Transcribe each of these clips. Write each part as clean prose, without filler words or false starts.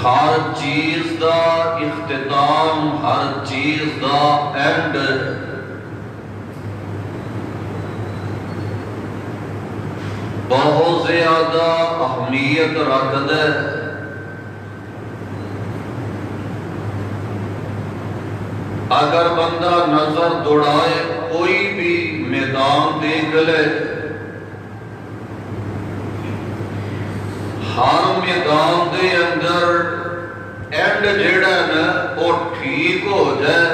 ہر چیز دا اختتام، ہر چیز دا اینڈ بہت زیادہ اہمیت رکھتا ہے۔ اگر بندہ نظر دوڑائے کوئی بھی میدان دیکھ لے، ہر میدان دے اندر اینڈ جڑا نا وہ ٹھیک ہو جائے،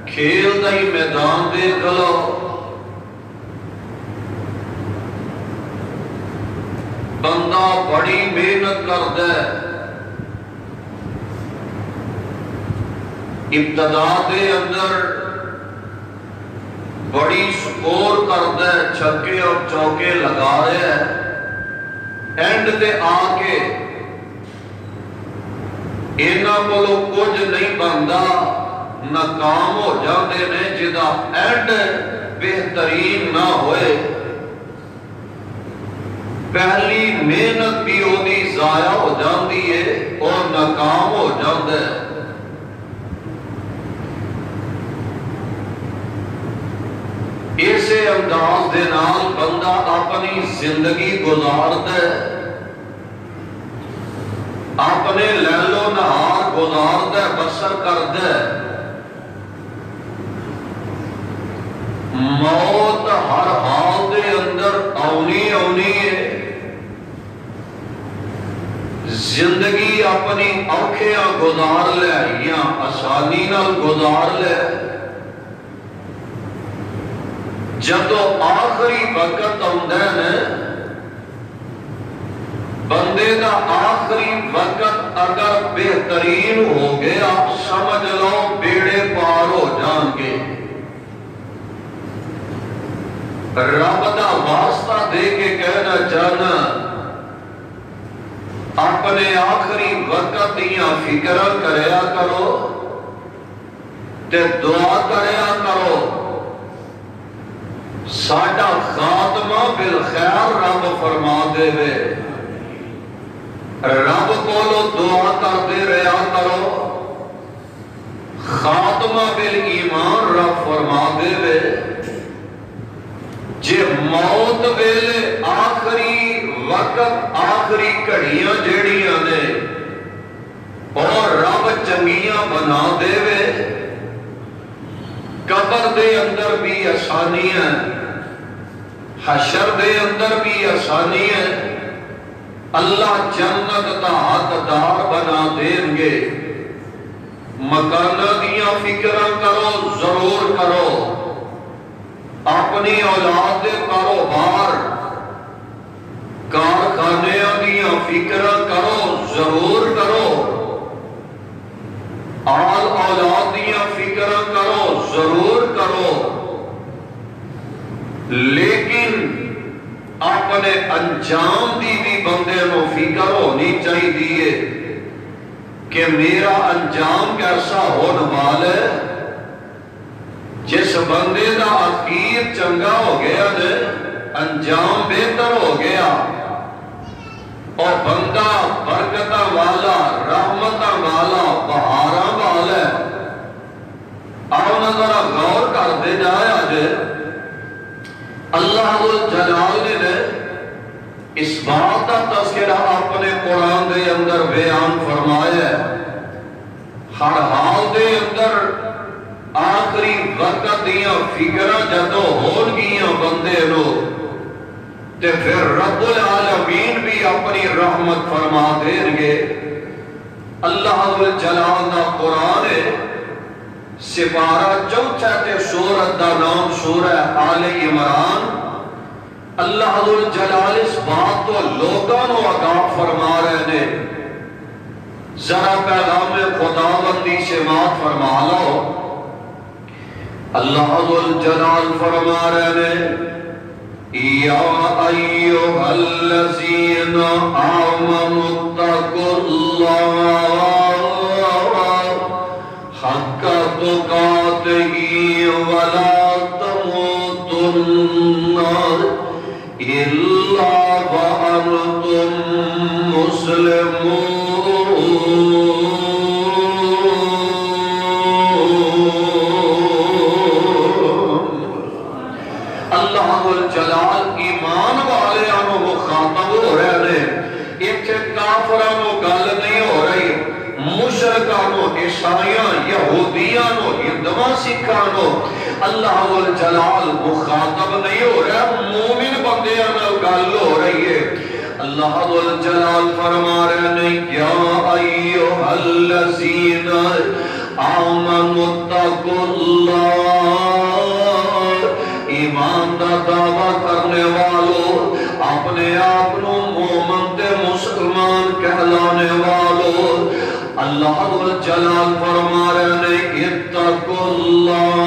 کھیل دا ہی میدان دیکھ لو، بندہ بڑی محنت کرتا ہے، ابتدا دے اندر بڑی سکور کرتا ہے، چھکے اور چوکے لگا رہے ہیں، اینڈ تے آ کے اینا کولو کچھ نہیں بندا، ناکام ہو جاتے نے، جدا اینڈ بہترین نہ ہوئے، پہلی محنت بھی ہوتی ضائع ہو جاتی ہے اور ناکام ہو جاتا ہے۔ اسے انداز دے نال بندہ اپنی زندگی گزارتا ہے، اپنے لیل و نہار گزارتا ہے، بسر کرتا ہے۔ موت ہر حال دے اندر آنی آنی ہے، زندگی اپنی اوکھیاں گزار لے یا آسانی نال گزار لے، جدو آخری وقت آندا ہے، بندے دا آخری وقت اگر بہترین ہو گیا، سمجھ لو بیڑے پار ہو جان گے۔ رب دا واسطہ دے کے کہنا چاہنا، اپنے آخری وقت دیاں فکر کریا کرو تے دعا کریا کرو، ساڈا خاتمہ بالخیر رب فرما دے وے، رب کولو دعا کرتے رہا کرو، خاتمہ بالایمان رب فرما دے وے۔ جے موت ویلے آخری وقت آخری گھڑیاں جیڑیاں نے اور رب چنگیاں بنا دے وے، قبر دے اندر بھی آسانی ہے، حشر دے اندر بھی آسانی ہے، اللہ جنت دا حقدار بنا دیں گے۔ مکانہ دیاں فکرہ کرو، ضرور کرو، اپنی اولاد دے کاروبار کارخانے دیاں فکرہ کرو، ضرور کرو، آل اولاد دیاں فکرہ کرو، ضرور کرو، لیکن اپنے انجام دی بھی بندے نو فکر ہونی چاہیے کہ میرا انجام کیسا ہونے والا ہے۔ جس بندے دا اخیر چنگا ہو گیا نے، انجام بہتر ہو گیا، اور بندہ برکتہ والا، رحمتہ والا، بہارہ والا ہے۔ آؤ ذرا غور کر دے جایا جے، اللہ جلال نے اس بات کا تذکرہ اپنے قرآن دے اندر بیان فرمایا ہے، ہر حال دے اندر آخری وقت دیاں فکرہ جدو ہون گیاں بندے نو، تے پھر رب العالمین بھی اپنی رحمت فرما دیں گے۔ اللہ جلال دا قرآن ہے، سپارہ چوتھا تے سورت دا نام سورہ آل عمران۔ اللہ جلال اس بات تو لوگاں نو آگاہ فرما رہے نے، ذرا پیغام خداوندی سے مات فرما لو۔ اللہ جلال فرما رہے نے، یا ایوہ الذین آمنوا اتقوا اللہ حق تقاتہ ولا تموتن الا اللہ الجلال ایمان والے آنو مخاطب ہو رہے ہیں، ایک کافرانو گل نہیں ہو رہی، مشرکانو، عیسائیاں، یہودیانو، ہندواں سکھانو اللہ الجلال مخاطب نہیں ہو رہا، مومن بندے آنو گل ہو رہی ہے۔ اللہ الجلال فرما رہے ہیں یا ایوہ الذین آمنوا اتقوا اللہ، ایمان دا دعویٰ کرنے والوں، اپنے آپ کو مومن تے مسلمان کہلانے والوں، اللہ الجلال فرما رہے ہیں اتقوا اللہ،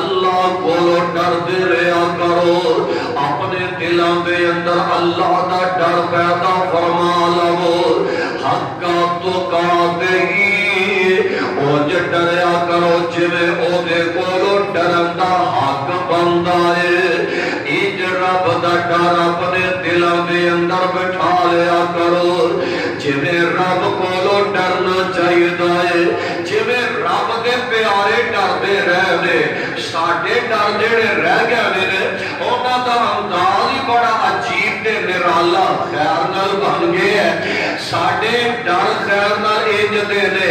اللہ کو ڈرتے رہا کرو، اپنے دلوں دے اندر اللہ دا ڈر پیدا فرما لو، حقا تقاتہ او جے ڈریا کرو جویں او دے کولو ڈرن دا حق بندا ہے، اج رب دا ڈر اپنے دلاں دے اندر بٹھا لیا کرو، جویں رب کولو ڈرنا چاہیدا ہے، جویں رب دے پیارے ڈردے رہنے، ساڈے ڈر جڑے رہ گئے نے انہاں دا انداز ہی بڑا عجیب تے نرالا خیر نال بن گیا ہے، ساڈے ڈر خیر نال انج دے نے،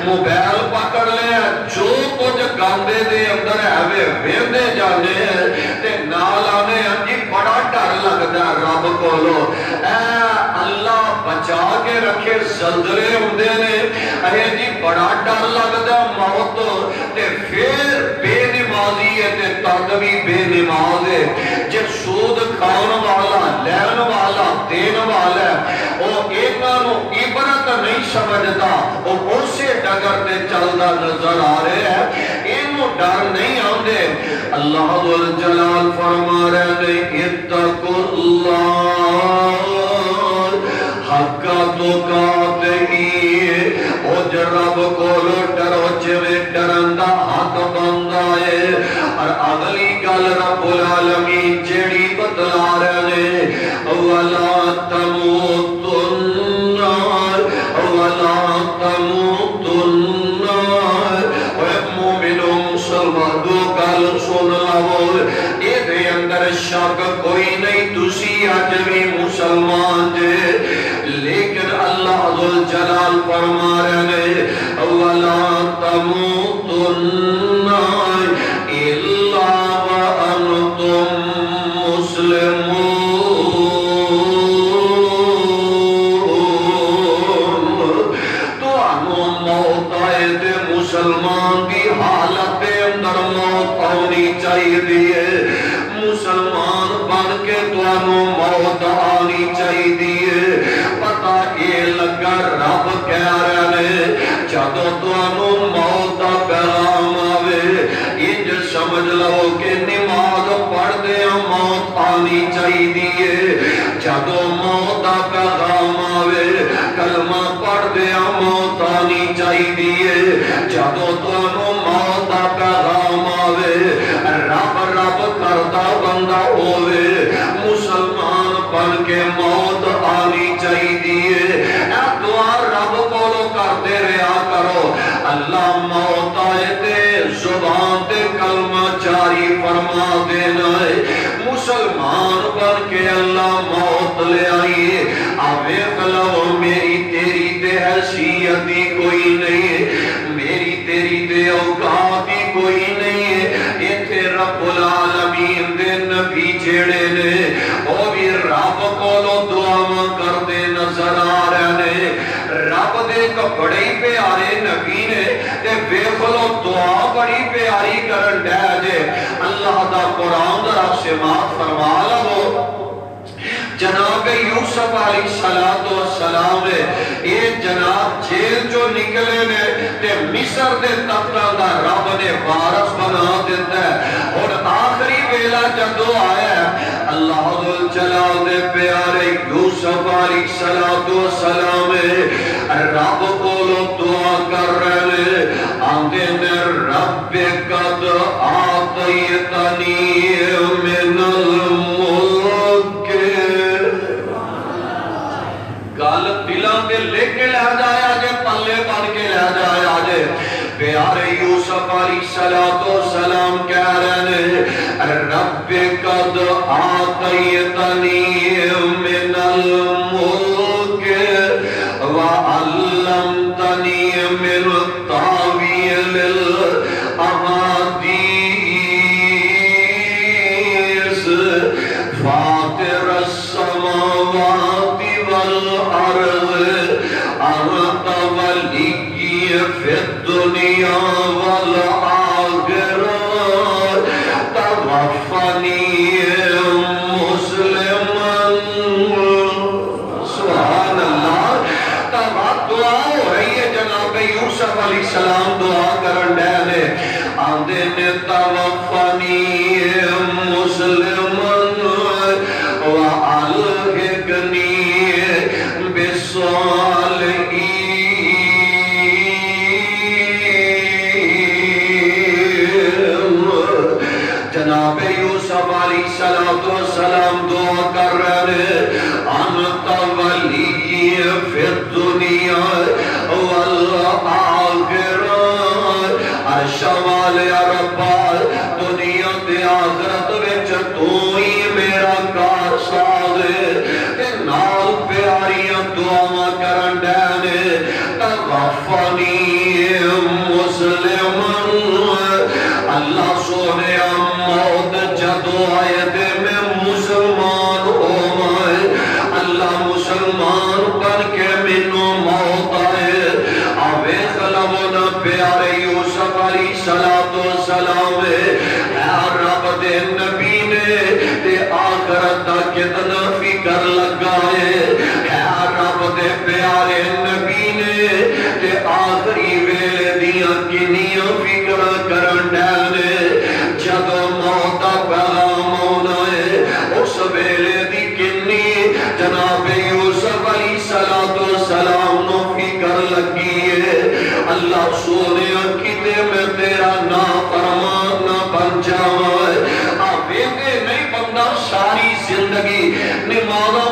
موبائل پکڑ لیا جو کچھ گاندے دے اندر ہے ویندے جانے ہیں تے نال آنے جی بڑا ڈر لگتا ہے رب کولو، اے اللہ بچا کے رکھے زلزلے ہوندے نے، اے جی بڑا ڈر لگتا ہے موت تے پھر بے نمازی ہے تے تد بھی بے نماز ہے، جے سود کھان والا لین والا دین والا او انہاں نوں عبرت نہیں سمجھتا، او اسی ڈگر تے چلدا نظر آ رہے ہیں، انہوں ڈر نہیں آندے، اللہ الجلال فرما رہے ہیں اتقوا اللہ حقا تقاتہ، او رب کولو ڈرو جویں ڈرن دا حق بندا ہے، اور اگلی گل رب العالمین جیڑی بتلا رہے ہیں وَلَا تَمُوتُنَّ وَلَا تَمُوتُنَّ، اے مومنوں مسلمان دو گل سن لو، اے دے اندر شک کوئی نہیں تسی اج بھی مسلمان جے، لیکن اللہ ذوالجلال فرما رہے ہیں وَلَا تَمُوتُنَّ إِلَّا وَأَنْتُمْ مُسْلِمُونَ، تو انہوں موت آئے دے مسلمان کی حالت دے اندر موت آنی چاہیے دیئے، مسلمان بن کے تو انہوں موت آنی چاہیے دیئے، پتہ یہ لگا رب کہہ رہے ہیں جدو تو انہوں موت پیغام آوے، انج سمجھ لو کہ نماز پڑھ دے موت آنی چاہیے دیئے، جدو موت پیغام آوے کلمہ پڑھ دے موت آنی چاہیے دیئے، جدو تو انہوں موت پیغام آوے رب رب کرتا بندہ ہوئے، مسلمان بن کے موت آنی چاہیے دیئے، اے دعا رب کولو کرتے رہا کرو، اللہ موت آئے تے زبان تے کلمہ جاری فرما دینا ہے، مسلمان بن کے اللہ موت لے آئیے، آوے خلو میری تیری تے حیثیت ہی کوئی نہیں ہے، میری تیری تے اوقات ہی کوئی نہیں ہے، ایتھے رب العالمین دے نبی جیڑے نے وہ بھی رب کولو دعا کرتے نظر آ رہے ہیں، رب دے کپڑے ہی پیارے نبی نے تے ویکھلو دعا بڑی پیاری کرن دے جے، اللہ دا قرآن دا سماعت فرما لو، جناب یوسف علیہ السلام یہ جناب جیل جو نکلے نے تے مصر دے تختہ دا رب نے وارث بنا دیتا ہے، اور آخری ویلا جدو آیا ہے اللہ ذوالجلال دے پیارے یوسف علیہ السلام رب کولو دعا کر رہے آندے نے رب قد آتیتنی من پیارے یوسف علیہ السلام کہہ رہے ہیں رب قد آتیتنی من الملک وعلمتنی من تاویل الاحادیث فاطر السماوات والارض انت ولی فی الدنیا والآخرہ توفنی مسلما سبحان اللہ دعا ہو رہی ہے جناب یوسف علیہ السلام دعا کرن ڈالے آدھے نے توفنی مسلما وعلقنی بالصالحین جناب یوسف علیہ السلام دعا کر رہے انت ولی فی الدنیا والآخرہ عرش والے ربا دنیا تے آخرت وچ تو ہی میرا کار ساز تے نال پیاریاں دعاواں کرن ڈے توفنی مسلما اللہ سونے موت جدو آئے دے میں مسلمان ہو مائے اللہ مسلمان بن کے منو موت آئے آوے خلونا پیارے یوسف علیہ السلام اے رب دے نبی نے تے آخرت کتنا فکر لگائے رب دے پیارے نبی نے تے آخری ویلے دیا کنیاں فکر کرن ڈالے جدو موت پیغام ہونا ہے اس ویلے دی کنی جناب یوسف علیہ السلام نو فکر لگی ہے اللہ سونے کتے میں تیرا نافرمان نہ بن جاؤں آبے دے نہیں بندہ ساری زندگی نمازاں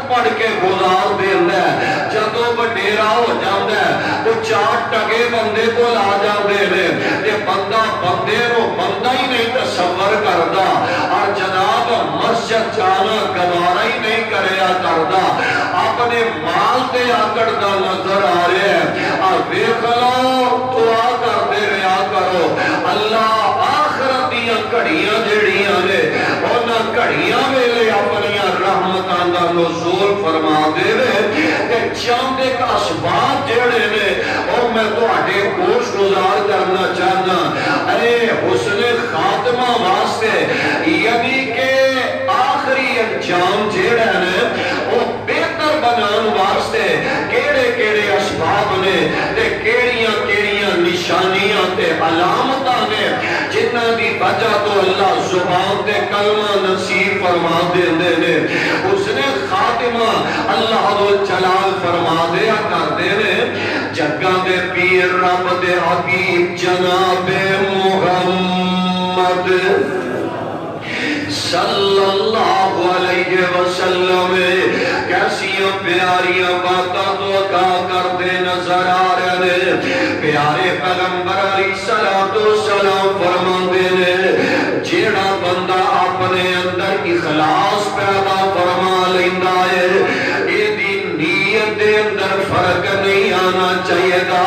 پڑھ کے گزار دینا ہے جدو بڈیرا ہو جاندہ ہے وہ چار ٹگے بندے کو لا جاندے نے تے بندہ بندے نو بندہ ہی نہیں تصور کردا اور جناب مسجد جانا گوارا ہی نہیں کریا کردا اپنے مال تے آکڑدا نظر آ رہے ہیں اور دیکھ لو دعا کرتے رہا کرو اللہ آخرت دیاں کڑیاں جڑیاں نے انہاں کڑیاں ویلے اپنیاں رحمتاں دا نزول فرما دے رہے کہ چند ایک اسباب جڑے نے اور میں تو آٹے کوش گزار کرنا چاہنا اے حسن خاتمہ واسطے یعنی کہ آخری انجام جڑے نے وہ بہتر بنان واسطے کیڑے کیڑے اسباب نے تے کیڑیاں کیڑیاں نشانیاں تے علامتاں نے جتنا دی وجہ تو اللہ زبان تے کلمہ نصیب فرما دے نے اس نے خاتمہ اللہ جلال فرما دیا کر دے نے جگہ دے پیر رب دے حبیب جناب محمد صلی اللہ علیہ وسلم کیسیاں پیاریاں باتاں تو کہا کرتے نظر آ رہے پیارے پیغمبر علیہ السلام فرماندے نے جیڑا بندہ اپنے اندر اخلاص پیدا فرما لیندا ہے اے دی نیت دے اندر فرق نہیں آنا چاہیے گا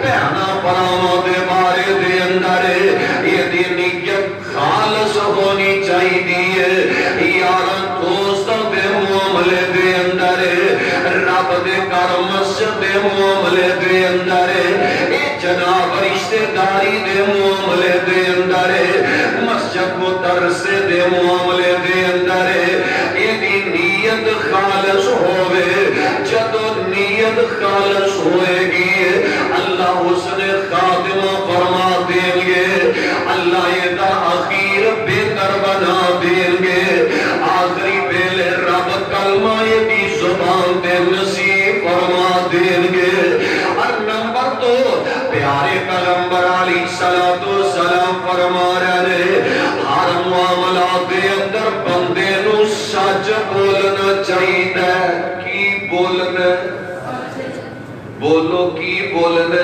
پہنا پراواں دے بارے دے اندر اے دی نیت خالص ہونی چاہیے یاران دوستوں دے معاملے دے اندر رب دے کرمس دے معاملے دے اندر جناب رشتہ داری دے معاملے دے اندر مسجد مدرسے دے معاملے دے اندر دی نیت خالص ہوئے جدو نیت خالص ہوئے گی اللہ حسن خاتمہ فرما دیں گے اللہ یہ دا آخیر بہتر بنا دیں گے آخری بیلے رب کلمہ یہ دی زبان دے نصیب فرما دیں گے اور نمبر دو پیارے پیغمبر علیہ السلام فرما رہے ہر معاملات دے اندر بندے نو سچ بولنا چاہیے کی بولنا بولو کی بولنا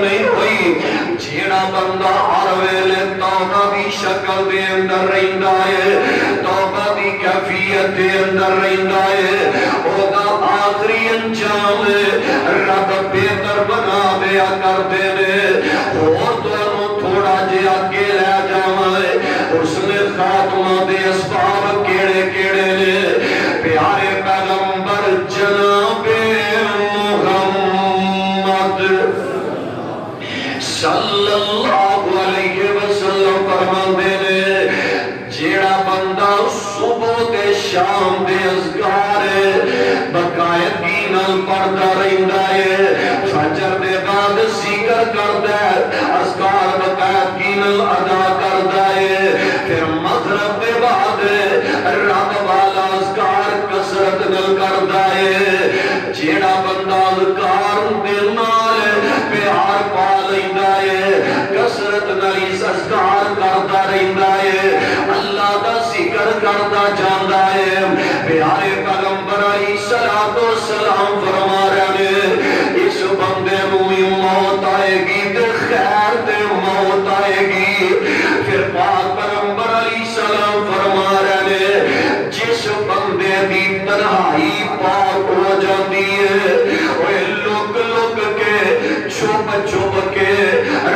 نہیں ہوئی جیڑا بندہ ہر ویلے توبہ دی شکل دے اندر رہندا ہے توبہ دی کیفیت دے اندر رہندا ہے او دا آخری انجام رب بہتر بنا دیا کرتے نے اور تو تھوڑا جے اگے لے جاواں اس نے خاتمہ دے اسباب کیڑے کیڑے نے پیارے پیغمبر جناب محمد صلی اللہ علیہ وسلم فرماندے نے جیڑا بندہ صبح تے شام دے اذکار باقاعدگی نال پڑھدا رہندا ہے فجر دے بعد ذکر کردا ہے اذکار باقاعدگی نال ادا کردا ہے پھر مغرب دے بعد رب والا اذکار کثرت نال کردا ہے جیڑا بندہ اذکار دے نال پیار پا لیندا ہے کثرت نال اذکار کردا رہندا ہے اللہ دا ذکر کردا جاندا ہے پیارے پیغمبر علیہ الصلوۃ والسلام فرما رہے نے اس بندے نوں موت آئے گی تے خیر تے موت آئے گی پھر پاک پیغمبر علیہ السلام فرما رہے نے جس بندے دی تنہائی پاک ہو جاتی ہے اوے لک لک کے چھپ چھپ کے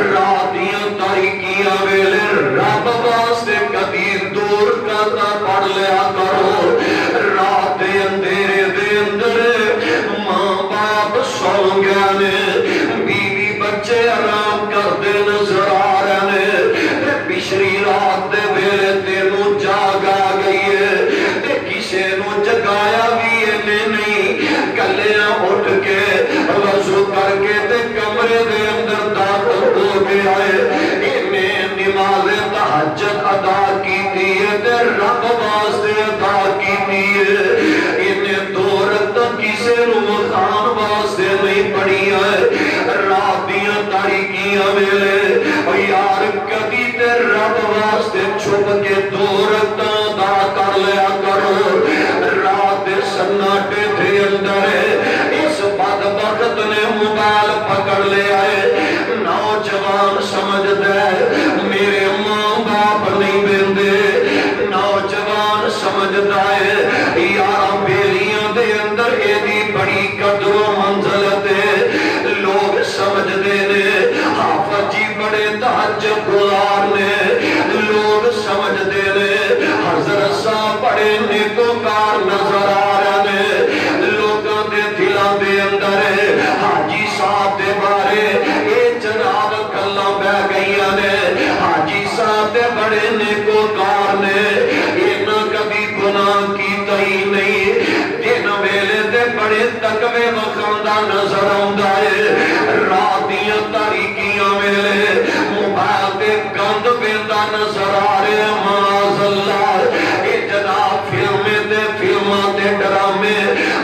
رات دیاں تاریکیاں ویلے رب واسطے کدی دور کرنا پڑھ لیا کرو رات دے اندھیرے دے اندر ماں باپ سو گیا نے بیوی بچے آرام کرتے نظر آ رہے نے پچھلی رات دے ویلے تینوں جاگ آ گئی ہے تے کسے نوں جگایا بھی نہیں کلیاں اٹھ کے وضو کر کے تے کمرے دے اندر داخل ہو گیا ہے نماز تہجد ادا کیتی ہے تے رب واسطے ادا کیتی ہے انہیں دو رکعت کسے نوں خان واسطے نہیں پڑھی ہے رات دیاں تاریکیاں ویلے او یار کدی تے رب واسطے چھپ کے دو رکعت ادا کر لیا کرو رات دے سناٹے دے اندر اس بدبخت نے موبائل پکڑ لیا ہے نوجوان سمجھدا ہے میرے ماں باپ نہیں بیندے نوجوان سمجھدا ہے یار بیلیاں دے اندر ایدی بڑی قدر و منزلت ہے لوگ سمجھدے نے حافظ جی بڑے تہجد گزار نے لوگ سمجھدے نے حضرت صاحب بڑے نیکوکار نظر آ رہے نے لوگاں دے دلاں دے اندر حاجی صاحب دے بارے اے جناب گلاں بہ گئیاں نے حاجی صاحب دے بڑے نیکوکار نے انہاں کبھی گناہ کیتا ہی نہیں دن ویلے دے بڑے تقوی وکھاوندا نظر آوندا ہے رات دیاں تاریکیاں ویلے موبائل تے گند پیندا نظر آ رہا ہے معاذ اللہ اے جناب فلماں تے ڈرامے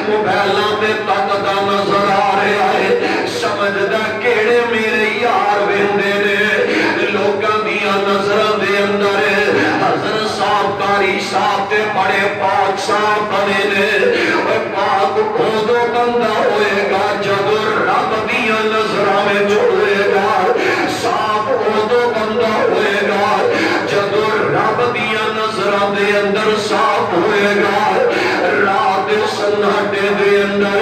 موبائلاں تے تکدا نظر آ رہا ہے سمجھدا کیڑے میرے یار ویندے نے لوکاں دیاں نظراں دے اندر حضرت صاحب کاری صاحب تے بڑے پاک صاحب بنے نے اوے پاک اودوں بندہ ہوئے گا جب رب دیاں نظراں میں جڑے گا صاحب اودوں بندہ ہوئے گا جب رب دیاں نظراں دے اندر صاف ہوئے گا رات سناٹے دے اندر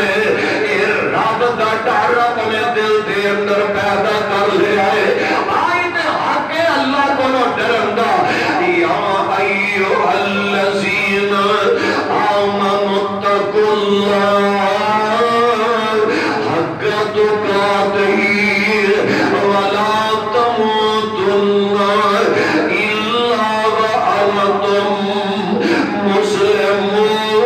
اے رب دا ڈر اپنے دل دے اندر پیدا کر لیا ہے آئی تے حق اللہ کو نہ ڈرندا یا ایھا الذین آمنوا اتقوا اللہ حق تقاتہ ولا تموتن الا وانتم مسلمون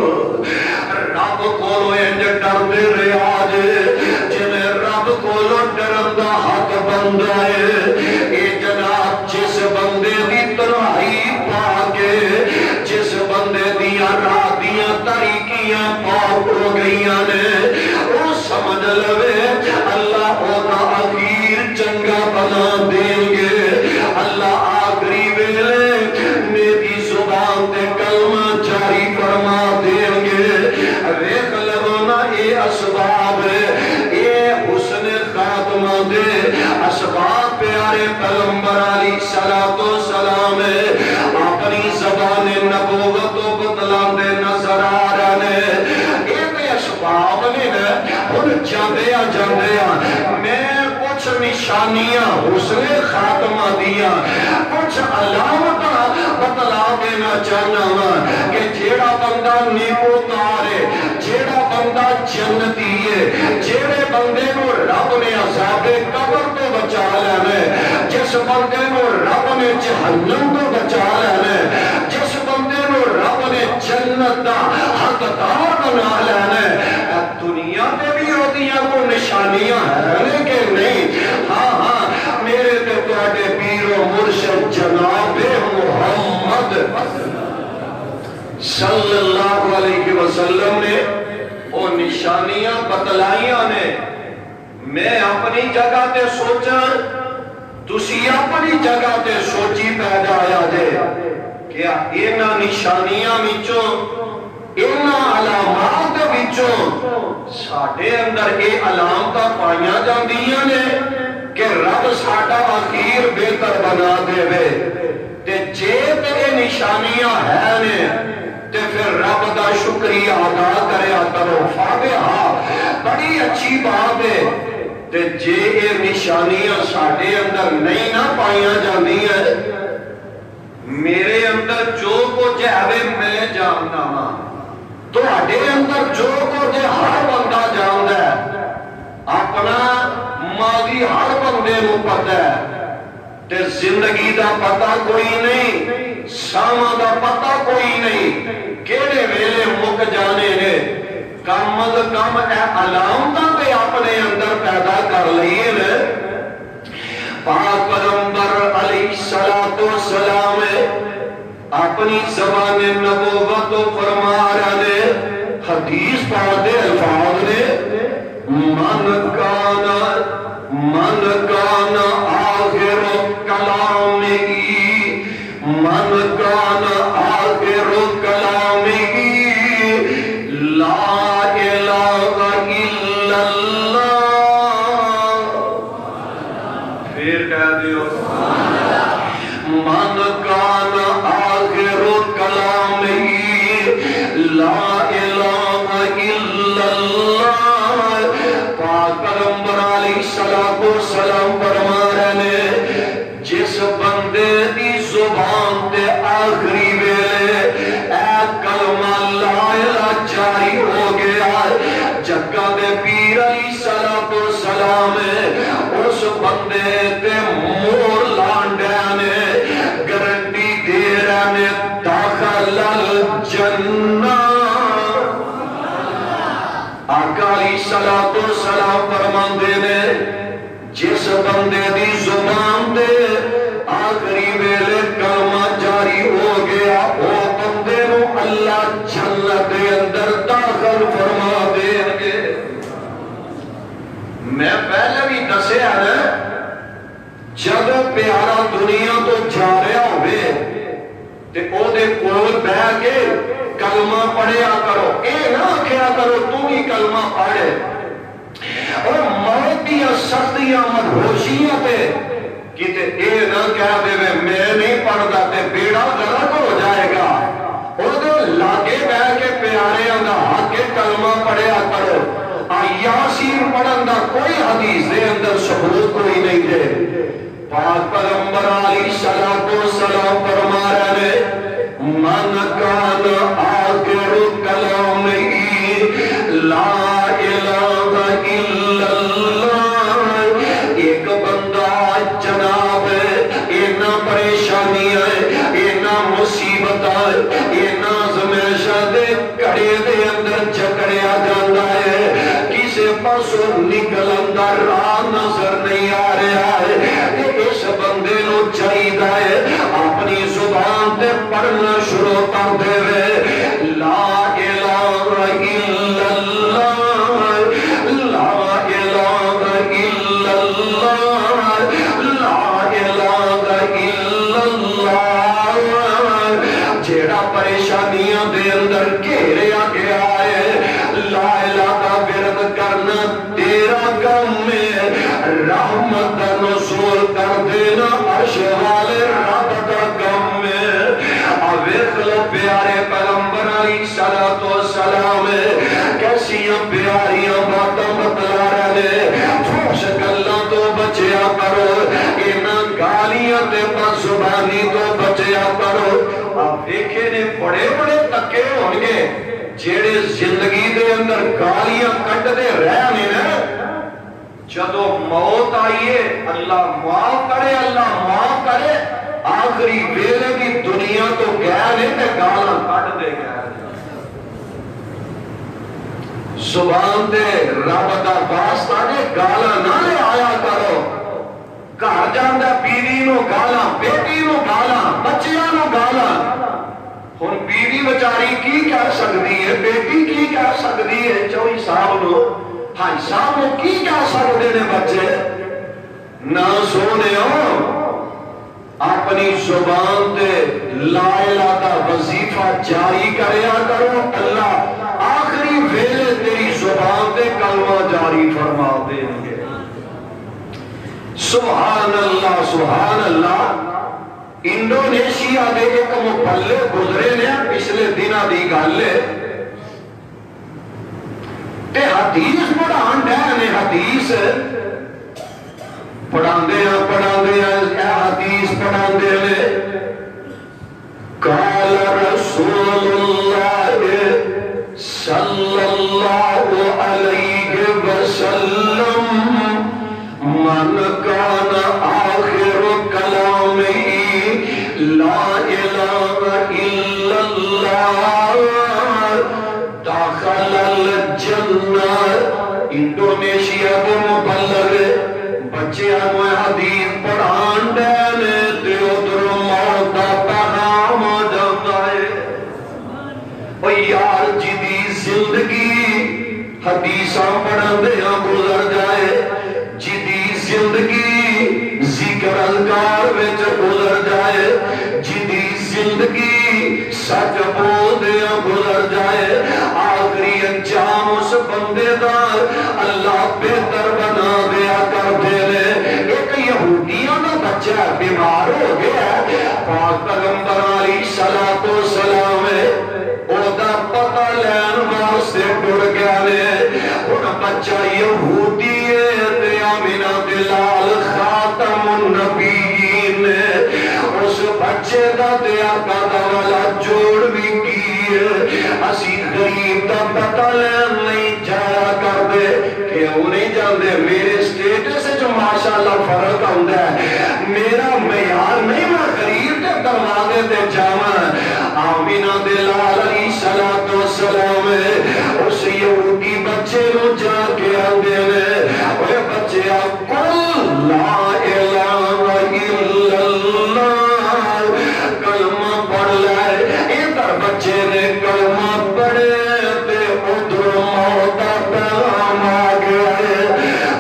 رب کو ڈردے رہا جی رب کو ڈرن دا حق بندا ہے اے جناب جس بندے دی تنہائی پا کے جس بندے دیاں رات دیاں تاریکیاں پاک ہو گئیاں نے وہ سمجھ لوے اللہ اونا اخیر چنگا بنا دیں گے اللہ آخری ویلے میری زبان تے کلمہ جاری فرما دیں گے پیارے پیغمبر علیہ الصلوۃ والسلام اپنی زبان نبوت کو بتلاندے نظر آ رہے ہیں۔ یہ اسباب نے ہن جاندے میں کچھ نشانیاں حسن خاتمہ دیا کچھ علامت بتلا دینا چاہنا ہوں کہ جیڑا بندہ نیکو تارے، جیڑا بندہ جنتی ہے، جیڑے بندے کو رب نے عذاب قبر تو بچا لینے، جس بندے کو رب نے جہنم تو بچا لینے، جس بندے کو رب نے جنت دا حقدار بنا لینے، دنیا میں بھی ہوتیاں کو نشانیاں ہیں کہ نہیں؟ ہاں میرے تے تواڈے پیر و مرشد جناب محمد صلی اللہ علیہ وسلم نے وہ نشانیاں بتلائیاں نے۔ میں اپنی جگہ تے سوچا، تسی اپنی جگہ تے سوچی پیدا آیا دے کیا اینا نشانیاں وچوں اینا علامات وچوں ساڑھے اندر اے علامتاں پائیاں جاندیاں نے کہ رب ساڑھا آخیر بہتر بنا دے وے تے جیب اے نشانیاں ہیں نے تے پھر رب دا شکریہ ادا کرے کرو فاتحہ بڑی اچھی بات ہے تے جے اے نشانیاں ساڑھے اندر نہیں نہ پائیاں جاندی ہے میرے اندر جو کچھ ہے میں جاننا ہاں تو اڈے اندر جو کچھ ہر بندہ جاندا ہے اپنا ماضی ہر بندے نو پتہ ہے تے زندگی دا پتہ کوئی نہیں ساواں دا پتہ کوئی نہیں کیڑے ویلے مک جانے نے کم از کم اے علامتاں تے اپنے اندر پیدا کر لئیے نے۔ پاک پیغمبر علیہ الصلوۃ والسلام اپنی زبان نبوت تو فرما رہے حدیث پڑھتے الفاظ نے من کان آخر کلامی من کان آخر کلامی لا الہ الا اللہ پھر کہہ دیو من کان آخر کلامی لا الہ الا اللہ پاک پیغمبر علیہ الصلوۃ والسلام فرما رہے جس بندے دی زبان تے آخری ویلے اے کلمہ لا الہ جاری ہو گیا جگہ دے پیر علیہ الصلوۃ والسلام اس بندے تے مور لانڈے نے گارنٹی دے رہے داخل الجنہ آقا علیہ الصلوۃ والسلام فرماندے نے جس بندے دی زبان دے آخری ویلے کلمہ جاری ہو گیا وہ بندے نو اللہ جنت دے اندر داخل فرما دیں گے۔ میں پہلے بھی دسیا نا جب پیارا دنیا تو جا رہا ہوئے تے او دے کول بیٹھ کے کلمہ پڑھیا کرو اے نہ کیا کرو تم ہی کلمہ پڑھے اور موت دیا سختیاں مدہوشیاں تے کیتے اے نہ کہہ دے میں نہیں پڑھدا تے بیڑا غرق ہو جائے گا او دے لاگے بیٹھ کے پیارے دا حق کلمہ پڑھیا کرو یاسین پڑھن دا کوئی حدیث دے اندر ثبوت کوئی نہیں دے پاک پیغمبر علیہ الصلوۃ والسلام فرما رہے من کان آخر کلامی لا الہ الا اللہ ایک بندہ جناب اینا پریشانی ہے اینا مصیبت ہے اینا زمیشہ دے کڑے دے اندر جکڑیا جاندہ ہے کسے پاسو نکلن دا راہ نظر نہیں آ رہا ہے اس بندے نو چاہیے اپنی زبان تے پڑھنا شروع کر دے وے لا الہ الا اللہ لا الہ الا اللہ لا الہ الا اللہ جیڑا پریشانیاں دے اندر گھیریا گیا ہے لا الہ کا ورد کرنا تیرا کم ہے رحمت نزول کر دے عرش والے رب دا کم ویکھ لو پیارے پیغمبر علیہ الصلوۃ والسلام کیسیاں پیاریاں باتاں بتلا رہے فحش گلاں تو بچیا کرو انہاں گالیاں تے بد زبانی تو بچیا کرو آپ ویکھے نے بڑے بڑے تکے ہون گے جیڑے زندگی دے اندر گالیاں کٹدے رہنے نا جدو موت آئیے اللہ معاف کرے اللہ معاف کرے آخری ویلے بھی دنیا تو گیا نہیں تے گالاں کٹ دے گیا زبان دے رب دا واسطہ نے گالاں نہ لے آیا کرو گھر جاندا بیوی نو گالاں بیٹی نو گالاں بچیاں نو گالاں ہن بیوی بیچاری کی کہہ سکتی ہے بیٹی کی کہہ سکتی ہے چوئی صاحب نو ہاں صاحب نو کی کہہ سکتے نے بچے نہ سونے ہو اپنی زبان تے لا الہ دا وظیفہ جاری کریا کرو اللہ آخری ویلے تیری زبان تے کلمہ جاری فرما دیں گے سبحان اللہ انڈونیشیا دے ایک مبلغ گزرے نے پچھلے دنوں دی گل ہے تے حدیث پڑھان دے نے حدیث پڑھاندے ہیں حدیث پڑھاندے نے قال رسول اللہ صلی اللہ علیہ وسلم من کان آخر کلامی لا الہ الا اللہ داخل الجنہ انڈونیشیا کے مبلغ بچے ہمیں حدیث پڑھان دینے تے ادھر موت دا پیغام جاتا ہے او یار جدی زندگی حدیثاں پڑھان دیا گزر جائے جدی زندگی ذکر اذکار وچ گزر جائے جدی زندگی سچ بول دیا گزر جائے آخری انجام اس بندے دا اللہ بہتر بنا دیا کرتے نے ایک یہودیوں کا بچہ بیمار ہو گیا پاک پیغمبر علیہ الصلوۃ والسلام او دا پتہ لین واسطے ٹر گیا نے ان بچہ یہودی تے آمینہ دلال خاتم النبیین اس بچے دا تے آقا دا والا جوڑ بھی کی اسی غریب دا پتہ لین نہیں جایا کر دے کہ انہیں جاندے میرے سٹیٹس سے جو ماشاءاللہ فرق آندہ ہے میرا معیار نہیں میں غریب تے دروازے تے جاواں آمینہ دلال علیہ الصلوۃ والسلام اس یہودی بچے نو جا کے آندے نے اوے بچے قل لا الہ الا اللہ کلمہ پڑھ لے ادھر بچے نے کلمہ پڑھے تے ادھر موت دا پیغام آ گیا ہے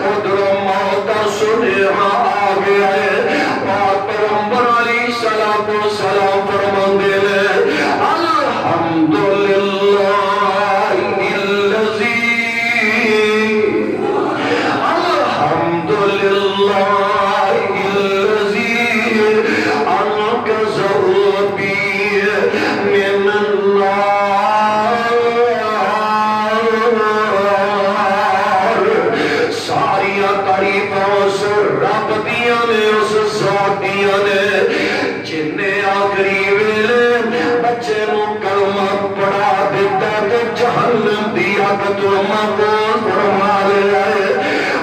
ادھر موت دا سنیہا آ گیا ہے پاک پیغمبر علیہ الصلوۃ والسلام فرماندے نے الحمدللہ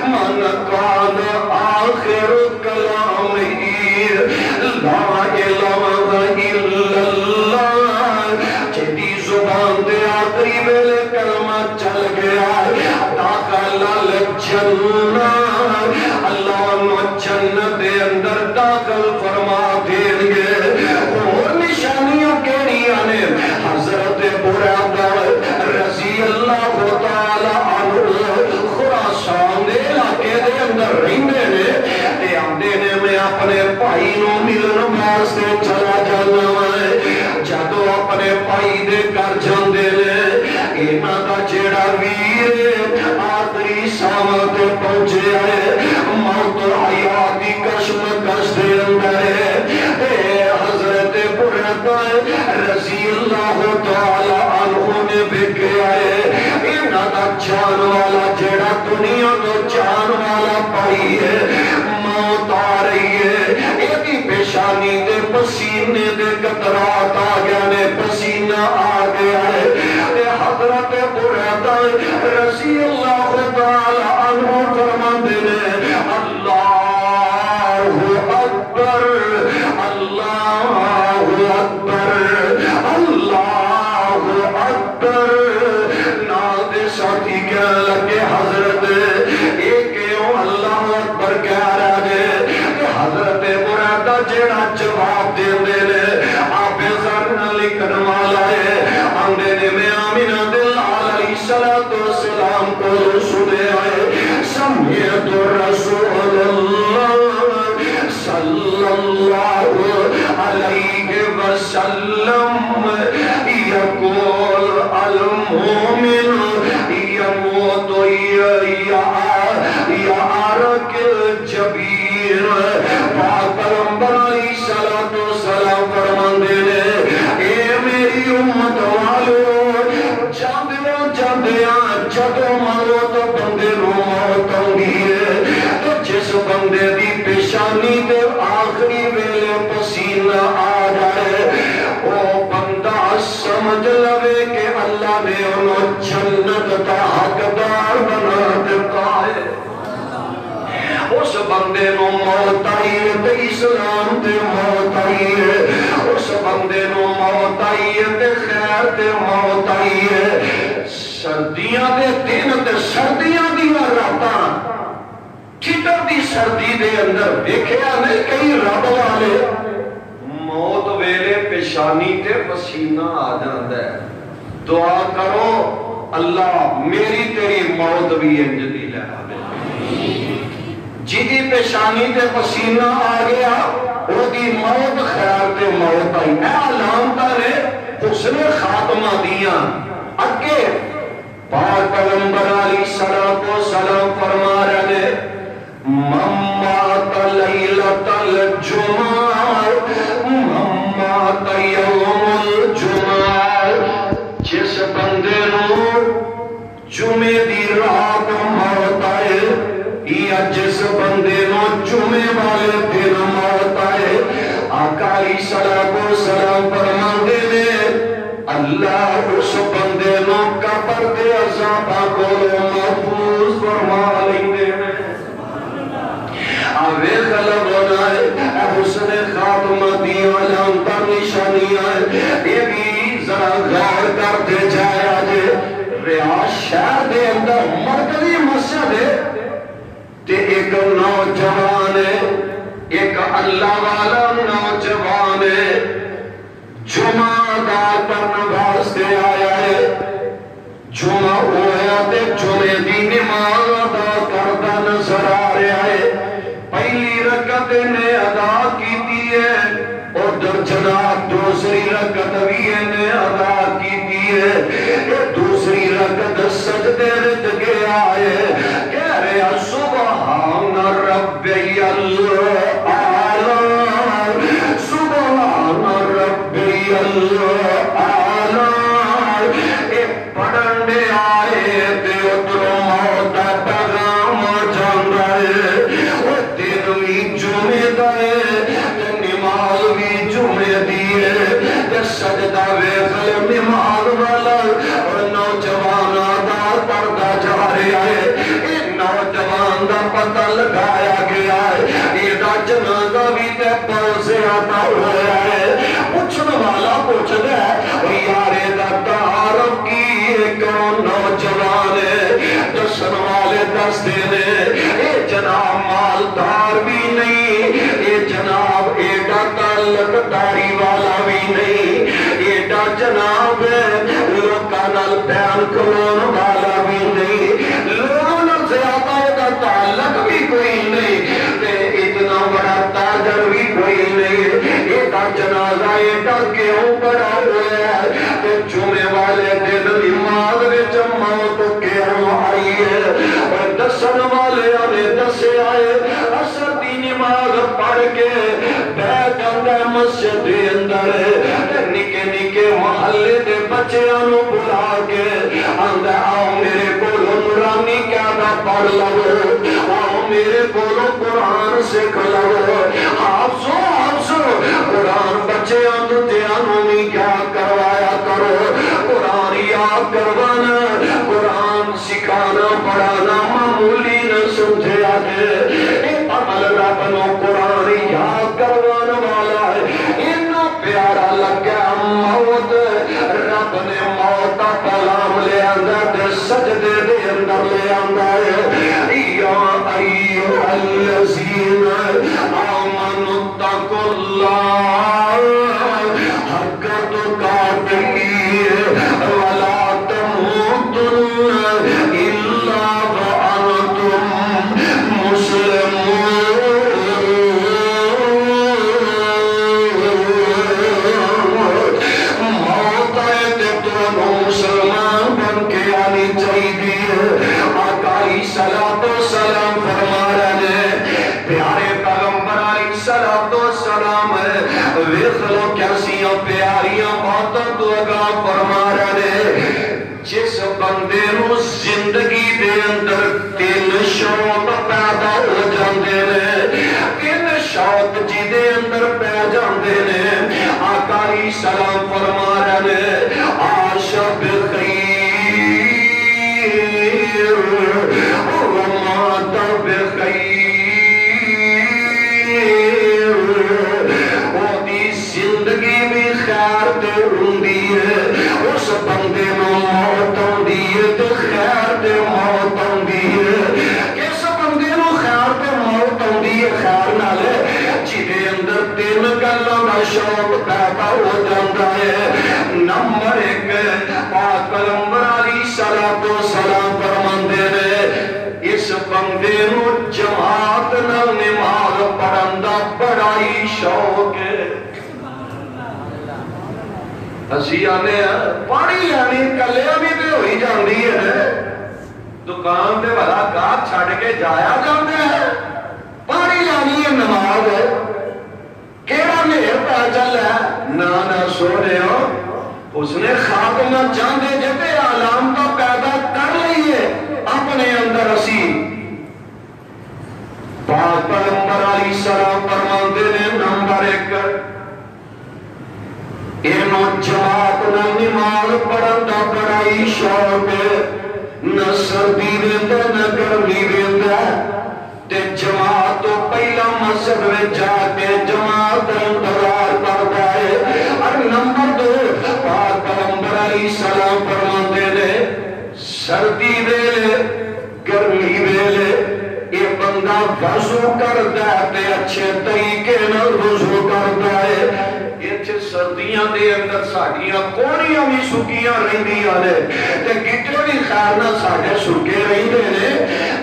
من کان آخر کلامی لا الہ الا اللہ جدی زبان دے آخری ویلے کلمہ چل گیا داخل الجنہ اللہ نو جنت دے اندر داخل فرما دیں گے اور نشانیاں کیڑیاں نے حضرت برادہ رضی اللہ تعالی عنہ خراسان دے علاقے دے اندر رہندے نے تے آندے نے میں اپنے بھائی نو ملن واسطے چلا جانا ہے جدوں اپنے بھائی دے گھر جاندے نے انہاں دا جیڑا ویر آخری ساواں تے پہنچیا ہے موت حیات دی کشمکش دے اندر ہے جان والا جیڑا دنیا تو جان والا پائی ہے موت آ رہی ہے ایدی پیشانی دے پسینے دے قطرات آ گیا نے پسینہ آ گیا ہے حضرت بریدہ رضی اللہ تعالی عنہ فرماتے ہیں اللہ اکبر اللہ اکبر اللہ اکبر ناد ساتھی کہنے لگے حضرت ایک اللہ اکبر کہہ رہے ہیں حضرت بریدہ جیڑا جواب دے دے آپ ذرن لکھن والا ہے آندے میں آمینہ دل علیہ السلام کو سنے آئے سمیت رسول اللہ صلی اللہ علیہ وسلم یقول المومن یموت یعرق الجبیر پاک پیغمبر علیہ السلام فرماندے نے اے میری امت والو جدو مرو تو بندے رو موت آؤندی ہے تو جس بندے دی پیشانی دے آخری ویلے پسینہ آ جائے وہ بندہ سمجھ لوے کہ اللہ نے انہوں جنت کا حقدار بنا دیتا ہے اس بندے نو موت آئی ہے تے اسلام تے موت آئی ہے اس بندے نو موت آئی ہے تے خیر تے موت آئی ہے سردیاں دے دن تے سردیاں دیاں راتاں ٹھٹر دی سردی دے اندر دیکھیا نہیں کئی رب والے موت ویلے پیشانی تے پسینہ آ جاندا ہے دعا کرو اللہ میری تیری موت بھی انج دی لے آوے جیدی پیشانی تے پسینہ آ گیا وہ دی موت خیر تے موت آئی اے علامتہ نے حسن خاتمہ دیاں اگے پاک پیغمبر علیہ السلام فرما رہے ممات لیلت الجمعہ ممات یوم الجمعہ جس بندے نو جمعے دی رات موت آئے یا جس بندے نو جمعے والے دن موت آئے آقا علیہ السلام فرماندے نے اللہ اس بندے نو قبر دے عذاباں کو محفوظ فرما لیندے ہیں آوے غلب ہونا ہے اے حسن خاتمہ دی علامتہ نشانیاں یہ بھی ذرا غور کرتے جائے آجے ریاض شہر دے اندر مرکزی مسجد ہے تے ایک نوجوان ہے ایک اللہ والا نوجوان ہے جمعہ دار پڑھنے واسطے آیا ہے جمعہ ہویا تے جمعے دی نماز ادا کرتا نظر آ رہا ہے پہلی رکعت نے ادا کی دی ہے اور در جناب دوسری رکعت بھی نے ادا کی دی ہے دوسری رکعت سجدے رت گیا ہے کہہ رہا سبحان ربی العالی سبحان ربی العالی پڑھن دے آئے تے اترو موت پیغام جان رہے وہ دن بھی جمعے دائے تے نماز بھی جمعے دیئے تے سجدہ ویخل نماز والا اور نوجوان آدھار پڑھتا جا رہا ہے نوجوان دا پتہ لگایا گیا ہے یہ دا جنازہ بھی تے پوزے آتا ہوا ہے پوچھن والا پوچھ دے یارے دا تعارف کی کون نوجوان ہے دسن والے دس دینے اے جناب مالدار بھی نہیں اے جناب ایڈا تعلق داری والا بھی نہیں ایڈا جناب لوکاں نال بیان کرون والا بھی نہیں لوگوں نال زیادہ ایڈا تعلق بھی کوئی نہیں تے اتنا بڑا تاجر بھی کوئی نہیں ایڈا جنازہ ایڈا کیوں بڑا ہوا ہے تے جمعے والے دن نماز وچ موت کیوں آئی ہے اور دسن والے نے دسے آئے اثر دی نماز پڑھ کے بیٹھ جاندا مسجد دے اندر نکے نکے محلے دے بچیاں نو بلا کے آندا آؤ میرے کولوں پڑھ لو، آؤ میرے بولو قرآن سکھ لو، حافظو قرآن بچیاں دتیاں نوں بھی کیا کروایا کرو، قرآن یاد کروانا، قرآن سکھانا پڑھانا معمولی نہ سمجھا جائے، عمل رب نو قرآن یاد کروانا والا ہے، انہوں پیارا لگا موت، رب نے موت کا پیغام لے آندا تے سجدے دے اندر لے آندا ہے، یا ایھا الذین آمنوا اتقوا اللہ حق تقاته ولا تموتن الا وانتم مسلمون۔ موت آئے تے دونوں مسلمان بن کے آنی چاہیے۔ آقا علیہ السلام فرما رہے ہیں، پیارے پیغمبر علیہ السلام ویکھ لو کیسیاں پیاریاں باتاں تو آگاہ فرما رہے ہیں، جس بندے نو زندگی دے اندر تین شوق پیدا ہو جاندے نے، تین شوق جی دے اندر پہ جاندے نے، آقا علیہ السلام فرما رہے ہیں، عاشق بخیر ومات بخیر، وہی زندگی بھی خیر تے ہوندی ہے، اس بندے نو موت ہوندی ہے تے خیر تے موت ہوندی ہے، اس بندے نو خیر تے موت ہوندی ہے، خیر نال جدے اندر تین گلاں دا شوق پیدا ہو جاندا ہے۔ نمبر ایک، پاک پیغمبر علیہ السلام فرماندے نے، اس بندے نو جماعت نال نماز پڑھن دا بڑا ہی شوق ہے۔ اسی آنے پانی لینی کلیاں بھی تے ہوئی جاندی ہے، دکان تے بھلا گاہ چھڈ کے جایا جاندے ہے، پانی لینی ہے نماز ہے، کیڑا مہر پہ چل ہے، نہ سونے ہو اس نے خاتمہ چاندے جتے علامت پیدا کر لئیے اپنے اندر اسی۔ پاک پیغمبر علیہ السلام فرماندے نے، نمبر ایک، اینو جماعت نہ نماز پڑھن دا بڑا ہی شوق ہے، نہ سردی ویندا نہ گرمی ویندا، تے جماعت تو پہلا مسجد میں جا کے جماعت انتظار کرتا ہے۔ اور نمبر دو، پاک پیغمبر علیہ السلام فرماتے نے، سردی ویلے گرمی ویلے یہ بندہ وضو کرتا ہے تے اچھے طریقے نال وضو کرتا ہے۔ سردیاں دے اندر ساڑیاں کونیاں بھی سکیاں رہندیاں نے تے گٹے بھی خیر نہ ساڑے سکے رہندے نے،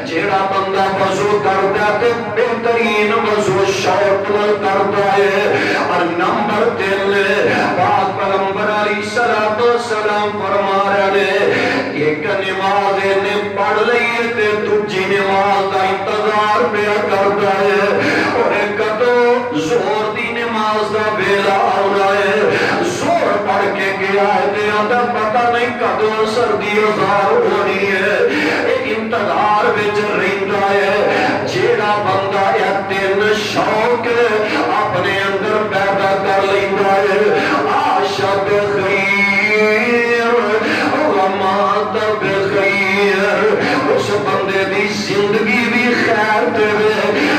جیڑا بندہ وضو کرتا ہے تے بہترین وضو شوق نال کرتا ہے۔ اور نمبر تین، پاک پیغمبر علیہ السلام فرما رہے ہیں، ایک نماز نے پڑھ لئی تے دوجی نماز دا انتظار پیا کرتا ہے، اور کدوں زور دی نماز دا ویلا ہونا ہے، زور پڑھ کے گیا ہے تے آدھا پتہ نہیں کدوں سردی ازار ہونی ہے، ایک انتظار وچ رہندا ہے۔ جیڑا بندہ یہ تین شوق اپنے اندر پیدا کر لیندا ہے، عاشق بخیر ومات بخیر، اس بندے دی زندگی بھی خیر دے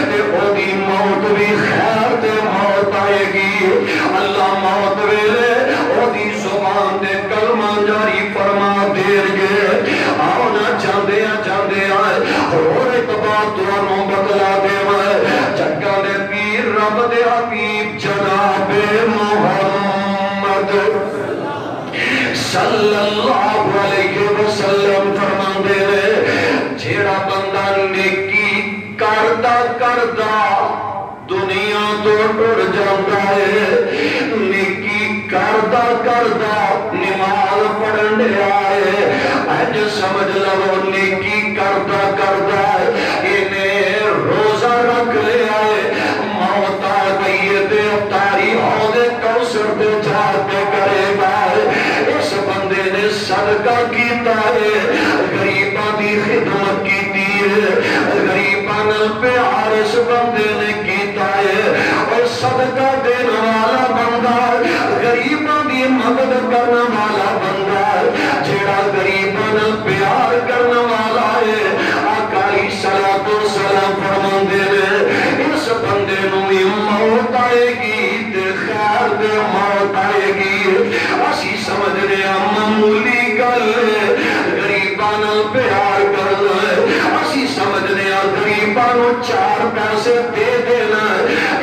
تے او دی موت بھی خیر تے موت آئے گی۔ اللہ موت ویلے او دی زبان دے کلمہ جاری فرما دیر گے، آؤ نہ جاندے آئے اور ایک بات دونوں بدلا دے وائے، جگہ دے پیر رب دے حبیب جناب محمد صلی اللہ علیہ وسلم فرماندے نے، جیڑا بندہ نیکی کردا دنیا تو ٹر جاتا ہے، نیکی کردا نماز پڑھن آئے، اج سمجھ لو نیکی کردا انہیں روزہ رکھ لے آئے، موت آ گئی تے تاری حوض کوثر دے جاتے کرے گا، اس بندے نے صدقہ کیتا ہے، غریباں دی خدمت کیتی ہے، نال پیار اس بندے نے کیتا ہے اور صدقہ دینے والا بندہ غریباں دی مدد کرنے والا بندہ جیڑا غریباں نال پیار کرنے والا ہے آقا علیہ الصلوۃ والسلام فرماندے نے اس بندے نوں بھی موت آئے گی تے خیر دے موت آئے گی اسی سمجھنے معمولی گل غریباں نال پیار کرنا اسی سمجھنے غریباں نوں 4 پیسے دے دینا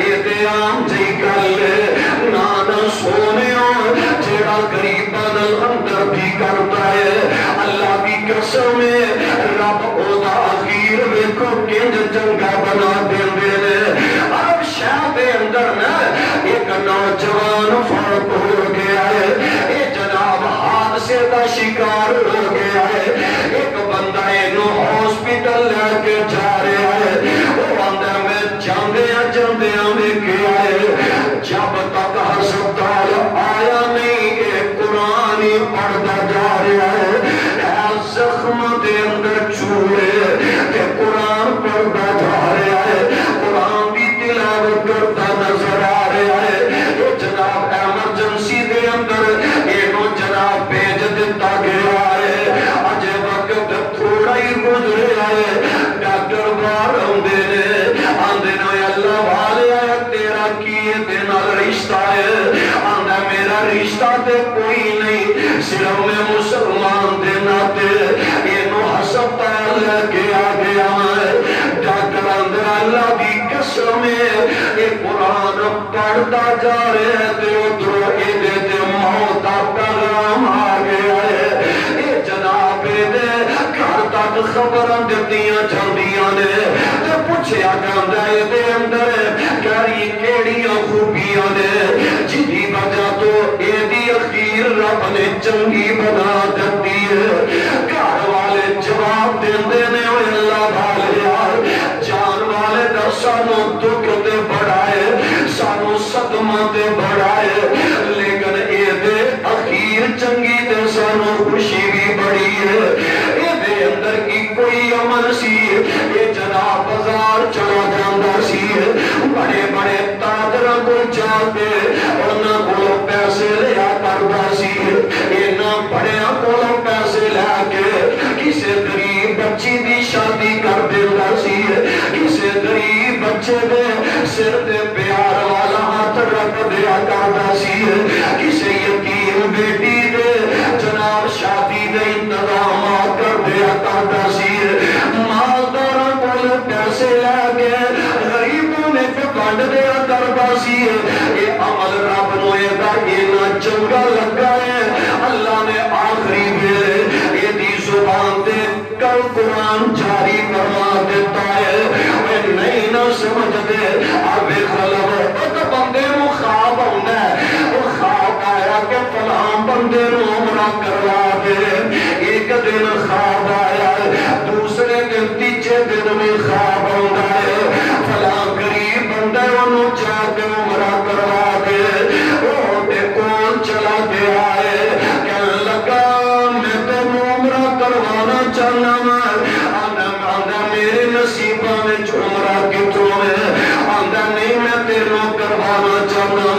یہ تے عام جی گل نا نا سونےو جیڑا غریباں نال ہمدردی کرتا ہے اللہ کی قسم رب او دا اخیر ویکھو کنج چنگا بنا دیندے نے عرب شہر دے اندر نا ایک نوجوان فوت ہو گیا ہے اے جناب حادثے دا شکار ہو گیا ہے ایک بندہ اینو ہاسپٹل لے کے جا رہا ہے وہ اندر میں جاندیاں ویکھیا ہے جب تک ہسپتال آیا نہیں اے قرآن ہی پڑھتا جا رہا ہے زخم دے اندر چوڑے تے قرآن پڑھتا جا رہا ہے قرآن کی تلاوت کرتا نظر آ رہا ہے یہ جناب ایمرجنسی دے اندر اینو جناب بھیج دیتا گیا ہے اجے وقت تھوڑا ہی گزریا ہے ڈاکٹر باہر آندے نے اللہ والے تیرا کیے دے نال رشتہ ہے آندا میرا رشتہ تے کوئی نہیں صرف میں مسلمان دے ناتے اینو ہسپتال لے کے آ گیا ہے ڈاکٹر اندر اللہ دی قسم اے قرآن پڑھتا جا رہے ہیں تے ادھر اے دے تے موت دا پیغام آ گیا ہے اے جناب دے گھر تک خبراں دتیاں جاندیاں نے تے پوچھیا جاندا اے دے اندر کہڑی کیڑیاں خوبیاں نے جدی وجہ تو اے دی اخیر رب نے چنگی بنا دتی ہے گھر والے جواب دیندے نے اوے اللہ والے یار جان والے دا سانو دکھ تے بڑا ہے سانو صدمہ تے بڑا ہے لیکن اے دے اخیر چنگی تے سانو خوشی بھی بڑی ہے اے دے اندر کی کوئی عمل سی اے جناب بازار چلا جاندا سی بڑے بڑے تاجراں کول جا کے انہاں کولوں پیسے لیا کردا سی انہاں بڑیاں کولوں پیسے لے کے کسے غریب بچی دی شادی کر دیندا سی کسے غریب بچے دے سر تے پیار والا ہاتھ رکھ دیا کردا سی کسے یتیم بیٹی دے جناب شادی دے انتظامات کر دیا کردا سی مالداراں کول پیسے لے کے غریبوں نے پہ بانڈ دیا کردا سی یہ عمل رب نو اینا چنگا لگا ہے اللہ نے آخری ویلے یہ دی زبان تے کل قرآن جاری فرما دیتا ہے وہ نہیں نہ سمجھ دے اب خلب تو بندے نو خواب ہوندا ہے وہ خواب آیا کہ فلاں بندے نو عمرہ کروا دے ایک دن خواب آیا دوسرے دن تیجے دن میں خواب ہوندا ہے فلاں غریب بندے انہوں جا کے عمرہ کروا دے وہ دے کون چلا گیا ہے کہنے لگا میں تو عمرہ کروانا چاہنا آندہ میرے نصیبہ میں عمرہ کتوں ہے آندہ نہیں میں تیروں کروانا چاہنا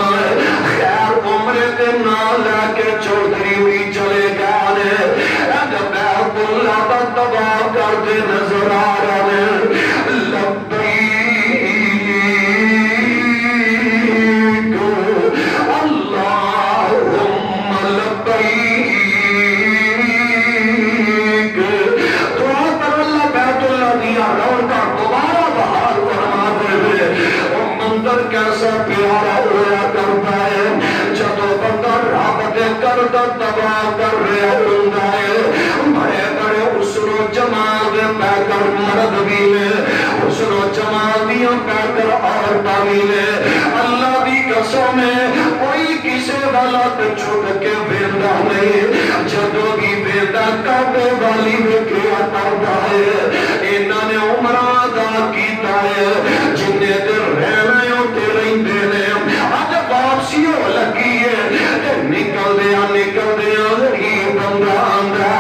خیر عمرے کے نال لے کے چودھری ہوئی چلے گانے بیت اللہ کا تباہ کر دے نظر آ رہے لبیک اللہم لبیک دعا کر اللہ بیت اللہ دیا رونقہ دوبارہ بحال فرما دے وہ منظر کیسا پیارا ہوا کرتا ہے جدو بندہ رب دے کردہ تباہ کر رہے ہوندہ ہے بڑے بڑے حسن و جمال دے پہ کر مرد بھی لے حسن و جمال دیا پہ کر عورتہ بھی لے اللہ دی قسم ہے کوئی کسے والا تے چھوٹ کے بیندہ نہیں جدو بھی بیندہ کعبے والی میں کیا کرتا ہے انہاں نے عمرہ ادا کیتا ہے جنہیں دل رہنا ہے تے رہندے نے آج واپسی ہو لگی ہے نکل دیا غریب بندہ آندہ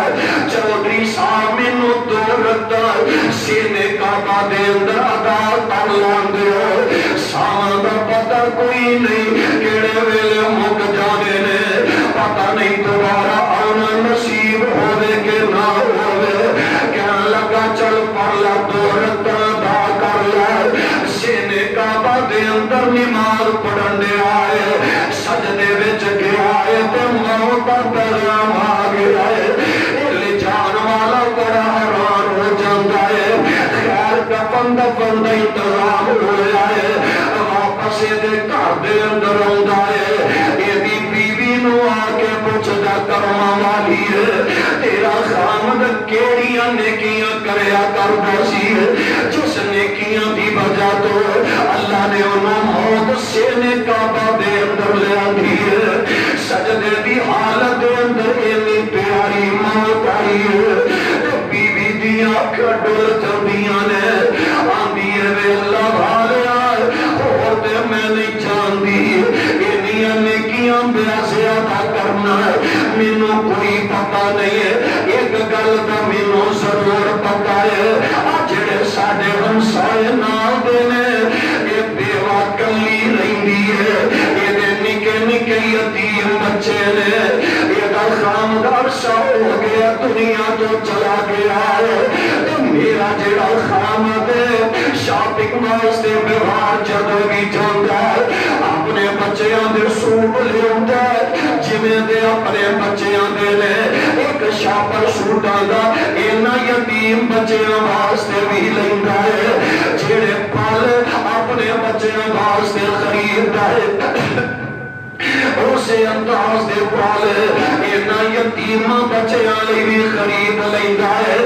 چودھری صاحب میں نو دو رکھتا سینے کعبہ دے اندر ادا کر لیندے ہو ساواں دا پتہ کوئی نہیں کیڑے ویلے مک جانے نے پتہ نہیں دوبارہ آنا نصیب ہوے کہ نہ ہوے کہن لگا چل پڑھ لا 2 رکعتاں ادا کر لے سینے کعبہ دے اندر نماز پڑھن دے آئے سجدے وچ گیا ہے تے موت دا پیغام آ گیا ہے لے جان والا بڑا حیران ہو جاندا ہے خیر کفن دفن دا انتظام ہویا ہے واپس دے گھر دے اندر آندا ہے ایدی بیوی نو آ کے پوچھدا کرما والی ہے تیرا خامد کیڑیاں نیکیاں کریا کردا سی جس نیکیاں دی وجہ تو اللہ نے انہوں موت سینے کعبہ دے اندر لے آندھی ہے سجدے دی حالت دے اندر اینی پیاری موت آئی ہے بی بی دی آنکھیں ڈول چردیاں نے آندھی ہے وے اللہ بھالیا اور دے میں نہیں جاندی اینیاں نیکیاں بیاسے ادا کرنا مینوں کوئی پتہ نہیں ہے ایک گل دا مینوں ضرور پتہ ہے جڑے ساڈے ہمسائے نال دے نے اے بیوہ کلی رہندی ہے اے دے نکے نکے یتیم بچے نے اے دا خاندان سا ہو گیا دنیا تو چلا گیا ہے میرا جڑا خامد شاپنگ واسطے بیوہار جدو بھی جاندا ہے اپنے بچیاں دے سوٹ لے ہوندا ہے جویں دے اپنے بچیاں دے لے ایک شاپر سوٹاں دا اینا یتیم بچیاں واسطے بھی لیندا ہے جڑے پل اپنے بچیاں واسطے خریددا ہے اسے انداز دے پال اینا یتیمہ بچیاں لئی بھی خرید لیندا ہے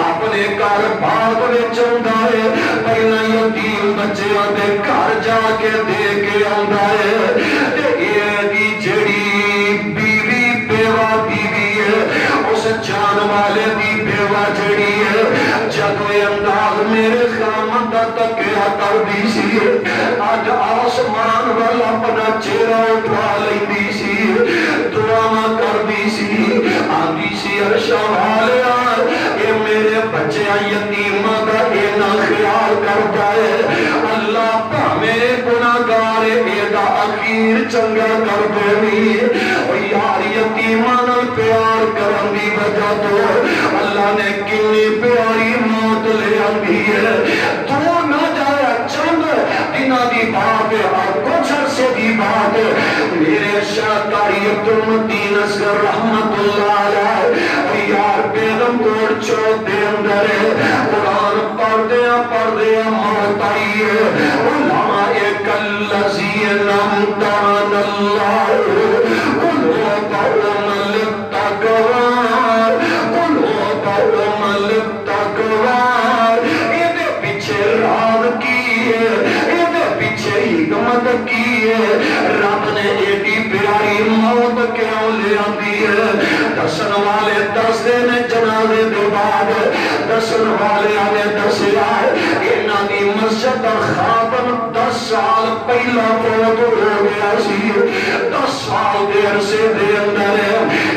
اپنے گھر باغ وچ ہوندا ہے پہلا یتیم بچیاں دے گھر جا کے دے کے آندا ہے تے اے دی جڑی بیوی بیوہ بیوی ہے اس جان والے دی بیوہ جڑی ہے جدو انداز میرے خامد دا تکیا کر دی سی اج آسمان وال اپنا چہرہ اٹھا لیندی سی دعاواں کر دی سی آندی سی عرشاں والیا اے میرے بچیاں یتیماں دا اینا خیال کرتا ہے اللہ بھاویں گناہگار اے دا اخیر چنگا کر دے او یار یتیماں نال پیار کرن دی وجہ تو اللہ نے کتنی پیاری موت لے آندی ہے تو نہ جایا چند دنہ دی بات اور کچھ عرصے دی بات میرے شاہ قاری عبدالمتین اصغر رحمت اللہ علیہ یار بیگم کوڑ چوک دے اندر قرآن پڑھ دیا موت آئی ہے علمائک اللذی نمتان اللہ قلوب امل تقوار قلوب امل تقوار ایدے پیچھے راز کی ہے ایدے پیچھے حکمت کی ہے رب نے ایڈی پیاری موت کیوں لے آندی ہے دسن والے دس دینے جنازے دے بعد دسن والے آنے دسیا اینا دی مسجد خاتم 10 سال پہلا فوت ہو گیا سی 10 سال دے عرصے دے اندر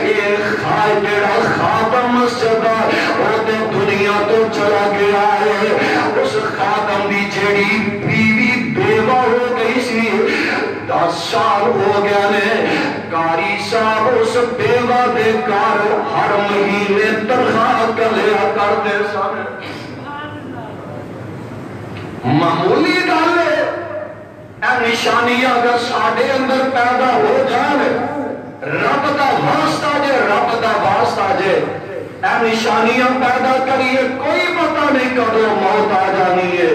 ایک جڑا خاتم مسجد ہوتے دنیا تو چلا گیا ہے اس خاتم دی جڑی بیوی بیوہ ہو گئی سی 10 سال ہو گیا نے قاری صاحب اس بیوہ دے کار ہر مہینے تنخواہ کر لیا کرتے سن معمولی گل ہے اے نشانیاں اگر ساڈے اندر پیدا ہو جائے رب دا واسطہ جے رب دا واسطہ جے اے نشانیاں پیدا کریے کوئی پتہ نہیں کدوں موت آ جانی ہے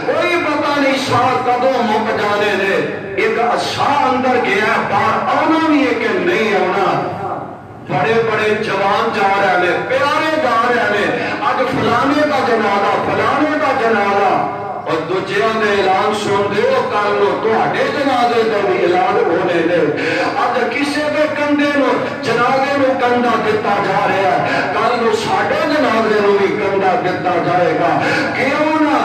کوئی پتہ نہیں ساہ کدوں مک جانے دے ایک ساہ اندر گیا باہر آنا بھی ہے کہ نہیں آنا بڑے بڑے جوان جا رہے ہیں پیارے جا رہے ہیں آج فلانے کا جنازہ فلانے کا جنازہ اور دوجیاں دے اعلان سن دے او کل نو تواڈے جنازے دا بھی اعلان ہونے دے اج کسے دے کندھے نو جنازے نو کندھا دتا جا رہا ہے کل نو ساڈے جنازے نو بھی کندھا دتا جائے گا کیوں نہ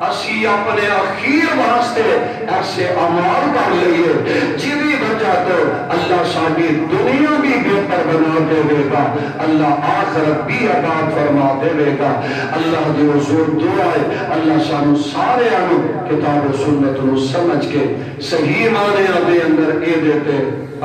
اسی اپنے اخیر واسطے ایسے اعمال کر لئیے جی وجہ تو اللہ ساری دنیا بھی بہتر بنا دے گا اللہ آخرت بھی عطا فرما دے گا. اللہ دی حضور دعا ہے اللہ سانو سارے آنو کتاب و سنت نو سمجھ کے صحیح معنی دے اندر اے دیتے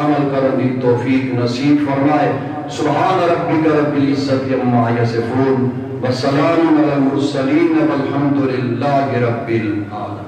عمل کرن دی توفیق نصیب فرمائے. سبحان ربک رب العزت عما یصفون وسلام علی المرسلین والحمد للہ رب العالمین.